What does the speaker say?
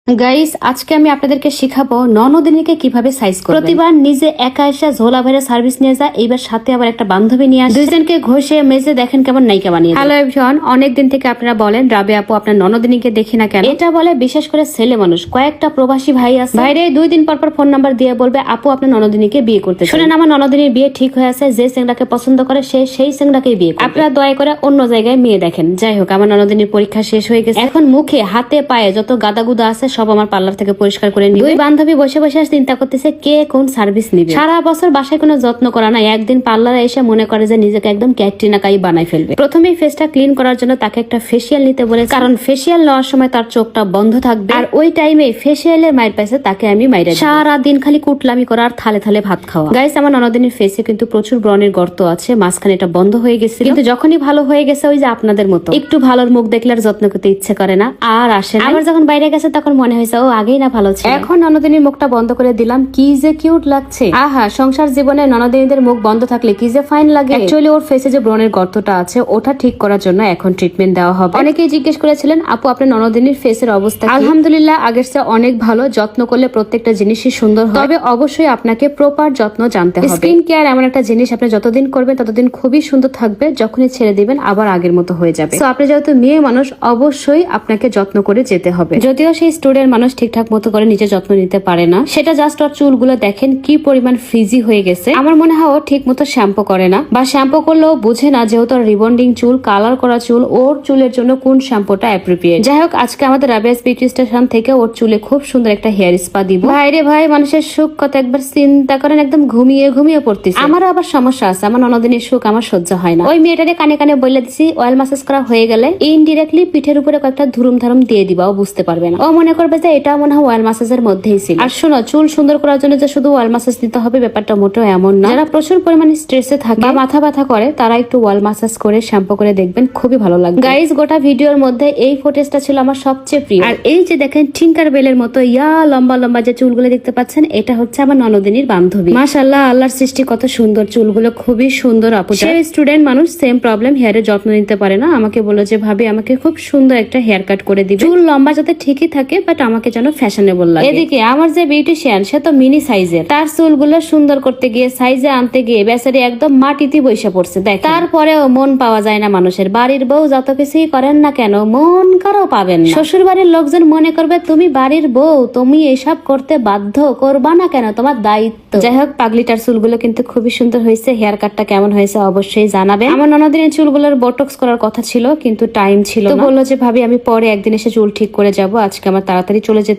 Guys, আজকে আমি আপনাদেরকে শিখাবো ননদিনীকে কিভাবে সাইজ করবেন। প্রতিবার নিজে একা এসে ঝোলা ভরে সার্ভিস নিয়ে যায়, এইবার সাথে আবার একটা বান্ধবী নিয়ে আসে। দুইজনকে ঘষে মেজে দেখেন কেমন নায়িকা বানিয়ে। হ্যালো এভরিওয়ান, অনেকদিন থেকে আপনারা বলেন রাবে আপু আপনার ননদিনীকে দেখি না কেন। এটা বলে বিশেষ করে ছেলে মানুষ। কয়েকটা প্রবাসী ভাই আছে, ভাইরে 2 দিন পর পর ফোন নাম্বার দিয়ে বলবে আপু আপনার ননদিনীকে বিয়ে করতে। শুনেন, আমার ননদিনীর বিয়ে ঠিক হয়ে আছে, যে সেংড়াকে পছন্দ করে সেই সেংড়াকেই বিয়ে করবে। আপনারা দয়া করে অন্য জায়গায় মেয়ে দেখেন। যাই হোক, আমার ননদিনীর পরীক্ষা শেষ হয়ে গেছে, এখন মুখে হাতে পায়ে যত গাদাগুদা আছে সব আমার পার্লার থেকে পরিষ্কার করে নিবে। দুই বান্ধবী বসে বসে চিন্তা করতেছে কে কোন সার্ভিস নিবে। সারা বছর বাসায় কোনো যত্ন করা নাই, একদিন পার্লারে এসে মনে করে যে নিজেকে একদম ক্যাটরিনা কাইফ বানাই ফেলবে। প্রথমেই ফেসটা ক্লিন করার জন্য তাকে একটা ফেসিয়াল নিতে বলেছে, কারণ ফেসিয়াল নেওয়ার সময় তার চোখটা বন্ধ থাকবে। আর ওই টাইমে ফেসিয়ালের মাইর পাইছে তাকে আমি মাইরে সারা দিন খালি কুটলামি করা আর থালে থালে ভাত খাওয়া। গাইস, আমার ননদিনীর ফেসে কিন্তু প্রচুর ব্রণের গর্ত আছে, মাঝখানে এটা বন্ধ হয়ে গেছে। কিন্তু যখনই ভালো হয়ে গেছে, ওই যে আপনাদের মতো একটু ভালোর মুখ দেখলে আর যত্ন করতে ইচ্ছে করে না, আর আসে না। আবার যখন বাইরে গেছে তখন মনে হয়েছে ও আগেই না ভালো ছিল। এখন ননদিনীর মুখটা বন্ধ করে দিলাম, কি যে কিউট লাগছে। আহা, সংসার জীবনে ননদিনীদের মুখ বন্ধ থাকলে কি যে ফাইন লাগে। অ্যাকচুয়ালি ওর ফেসে যে ব্রণের গর্তটা আছে ওটা ঠিক করার জন্য এখন ট্রিটমেন্ট দেওয়া হবে। অনেকেই জিজ্ঞেস করেছিলেন আপু আপনার ননদিনীর ফেসের অবস্থা। আলহামদুলিল্লাহ আগের চেয়ে অনেক ভালো। যত্ন করলে প্রত্যেকটা জিনিসই সুন্দর হয়, তবে অবশ্যই আপনাকে প্রপার যত্ন জানতে হবে। স্কিন কেয়ার এমন একটা জিনিস, আপনি যতদিন করবেন ততদিন খুবই সুন্দর থাকবে, যখনই ছেড়ে দিবেন আবার আগের মতো হয়ে যাবে। তো আপনি যেহেতু মেয়ে মানুষ, অবশ্যই আপনাকে যত্ন করে যেতে হবে। যদিও সেই স্টুডেন্ট মানুষ ঠিকঠাক মতো করে নিজের যত্ন নিতে পারে না, সেটা জাস্ট ওর চুলগুলো দেখেন কি পরিমাণ ফ্রিজি হয়ে গেছে। আমার মনে হয় ও ঠিক মতো শ্যাম্পু করে না, বা শ্যাম্পু করলেও বুঝে না যেহেতু রিবন্ডিং চুল, কালার করা চুল, ওর চুলের জন্য কোন শ্যাম্পুটা অ্যাপ্রোপ্রিয়েট। যাই হোক, আজকে আমাদের রাবিয়াস বিউটি স্টেশন থেকে ওর চুলে খুব সুন্দর একটা হেয়ার স্পা দিব। ভাইরে ভাই, মানুষের সুখ কত একবার চিন্তা করেন, একদম ঘুমিয়ে ঘুমিয়ে পড়তেছে। আমারও আবার সমস্যা আছে, আমার ননদিনীর সুখ আমার সহ্য হয় না। ওই মেয়েটারে কানে কানে বলে দিছি অয়েল ম্যাসাজ করা হয়ে গেলে ইনডিরেক্টলি পিঠের উপরে কয়েকটা ধুরুম ধারুম দিয়ে দিবা, ও বুঝতে পারবে না। ও মনে করবে যে এটা মনে হয় অয়েল ম্যাসাজের মধ্যেই ছিল। আর শোনো, চুল সুন্দর করার জন্য যে শুধু অয়েল ম্যাসাজ দিতে হবে ব্যাপারটা মোটেও এমন না। যারা প্রচুর পরিমাণে স্ট্রেসে থাকে বা মাথা ব্যথা করে তারা একটু অয়েল ম্যাসাজ করে শ্যাম্পু করে দেখবেন, খুবই ভালো লাগবে। গাইস, গোটা ভিডিওর মধ্যে এই ফুটেজটা ছিল আমার সবচেয়ে প্রিয়। আর এই যে দেখেন টিঙ্কার বেলের মতো ইয়া লম্বা লম্বা যে চুলগুলো দেখতে পাচ্ছেন, এটা হচ্ছে আমার ননদিনীর বান্ধবী। মাশাআল্লাহ, আল্লাহর সৃষ্টি কত সুন্দর, চুলগুলো খুবই সুন্দর। আপু সে স্টুডেন্ট মানুষ, সেম প্রবলেম, হেয়ারের যত্ন নিতে পারে না। আমাকে বলে যে ভাবি আমাকে খুব সুন্দর একটা হেয়ার কাট করে দিবে, চুল লম্বা যাতে ঠিকই থাকে বাট আমাকে যেন ফ্যাশনেবল লাগে। এদিকে আমার যে বিউটিশিয়ান, সে তো মিনি সাইজের, তার চুলগুলো সুন্দর করতে গিয়ে সাইজে আনতে গিয়ে বেচারি একদম মাটিতে বসে পড়ছে। দেখ, তারপরেও মন পাওয়া যায় না মানুষের। বাড়ির বউ যত কিছুই করেন না কেন মন কারো পাবেন না। শ্বশুর বাড়ির লোকজন মনে করবে তুমি বাড়ির বউ, তুমি এসব করতে বাধ্য, করবা না কেন, তোমার দায়িত্ব। যাই হোক, পাগলিটার চুলগুলো কিন্তু খুবই সুন্দর হয়েছে। হেয়ার কাটটা কেমন হয়েছে অবশ্যই জানাবে। আমার ননদিনের চুলগুলোর বোটক্স করার কথা ছিল কিন্তু টাইম ছিল না, বললো যে ভাবি আমি পরে একদিন এসে চুল ঠিক করে যাব, আজকে আমার তাড়াতাড়ি চলে যেতে